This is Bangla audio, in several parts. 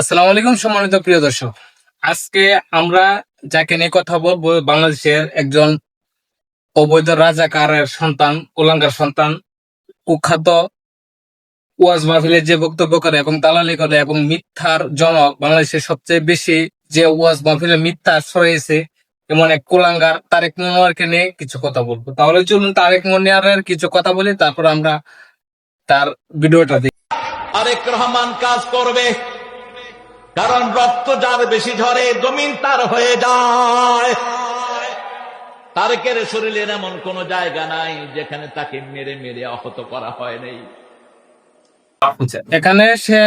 আসসালামু আলাইকুম সম্মানিত প্রিয় দর্শক। আজকে আমরা যাকে নিয়ে কথা বলবো, বাংলাদেশের একজন অবৈধ রাজাকারের সন্তান, কুলাঙ্গার সন্তান, কুখ্যাত ওয়াজ মাহফিলে যে বক্তব্য করে এবং দালালি করে এবং মিথ্যার জনক, বাংলাদেশের সবচেয়ে বেশি যে ওয়াজ মাহফিলে মিথ্যা ছড়িয়েছে এমন এক কুলাঙ্গার তারেক মনোয়ারকে নিয়ে কিছু কথা বলবো। তাহলে চলুন তারেক মনোয়ারের কিছু কথা বলি, তারপর আমরা তার ভিডিওটা দেখি। তারেক রহমান কাজ করবে, কারণ রক্ত যার বেশি ঝরে জমিন তার হয়ে যায়। তারেকের শরীরের এমন কোন জায়গা নাই যেখানে তাকে মেরে মেরে আহত করা হয় নাই। এখানে সে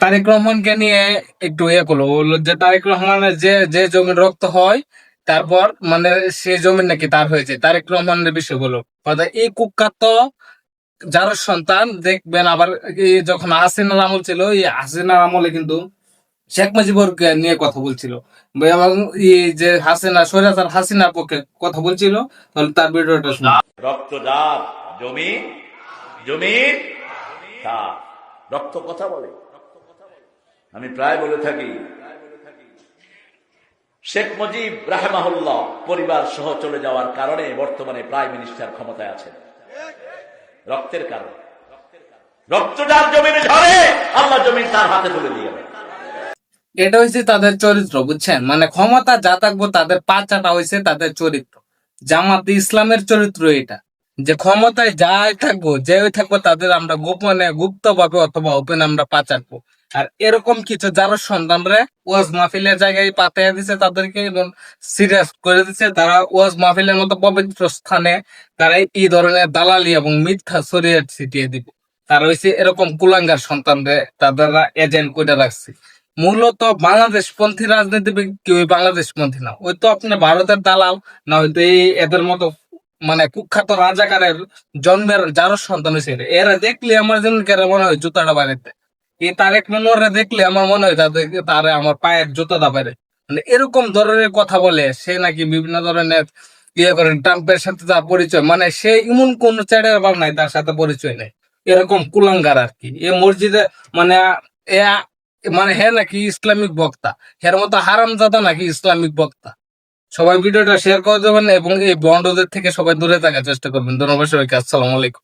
তারেক রহমানকে নিয়ে একটু করলো, বললো যে তারেক রহমানের যে যে জমির রক্ত হয়, তারপর সে জমি নাকি তার হয়েছে। তারেক রহমানের বিষয় বলো, এই কুখ্যাত যার সন্তান দেখবেন। আবার যখন হাসিনার আমল ছিল, এই হাসিনার আমলে কিন্তু শেখ মুজিবুরকে নিয়ে কথা বলছিল এবং এই যে হাসিনা, স্বৈরাচার হাসিনার পক্ষে কথা বলছিল। তাহলে তার ভিডিওটা শুনুন। রক্ত যার জমি জমির তার, রক্ত কথা বলে। আমি প্রায় বলে থাকি, শেখ মুজিব রাহমাহুল্লাহ পরিবার সহ চলে যাওয়ার কারণে বর্তমানে প্রাইম মিনিস্টার ক্ষমতায় আছেন, রক্তের কারণে। রক্ত যার জমিনে ঝরে আল্লাহ জমিন তার হাতে তুলে দিয়ে। এটা হয়েছে তাদের চরিত্র, বুঝছেন? ক্ষমতা যা থাকবো তাদের পাচাটা হয়েছে তাদের চরিত্র। জামাতে ইসলামের চরিত্র এটা, যে ক্ষমতায় যাই থাকবো, যে থাকবো তাদের আমরা গোপনে, গুপ্ত ভাবে অথবা ওপেন আমরা পাচারবো। আর এরকম কিছু যারা সন্তানরা ওয়াজ মাহফিলের জায়গায় পাঠিয়ে দিছে, তাদেরকে এবং সিরিয়াস করে দিচ্ছে। তারা ওয়াজ মাহফিলের মতো পবিত্র স্থানে তারা এই ধরনের দালালি এবং মিথ্যা ছড়িয়ে ছিটিয়ে দিব। তারা হয়েছে এরকম কুলাঙ্গার সন্তানরে তারা এজেন্ট করে রাখছে। মূলত বাংলাদেশ পন্থী রাজনীতিবিদ কেউ বাংলাদেশ পন্থী না, ওই তো আপনি ভারতের দালাল, না হয়তো এই এদের মতো কুখ্যাত রাজাকারের জন্মের যারও সন্তান হয়েছে। এরা দেখলে আমার যেমন মনে হয় জুতাটা বাড়িতে, এই তারেক মনোয়াররা দেখলে আমার মনে হয় তারে আমার পায়ের জুতাটা বাইরে। এরকম ধরনের কথা বলে সে নাকি বিভিন্ন ধরনের করেন। ট্রাম্পের সাথে তার পরিচয়, সে এমন কোন চ্যাটের ভাব নাই তার সাথে পরিচয় নেই। এরকম কুলাঙ্গার আর কি। এ মসজিদে এ হ্যাঁ নাকি ইসলামিক বক্তা, এর মতো হারামজাদা নাকি ইসলামিক বক্তা। সবাই ভিডিওটা শেয়ার করে দেবেন এবং এই বন্ডদের থেকে সবাই দূরে থাকার চেষ্টা করবেন। ধন্যবাদ সবাইকে। আসসালামু আলাইকুম।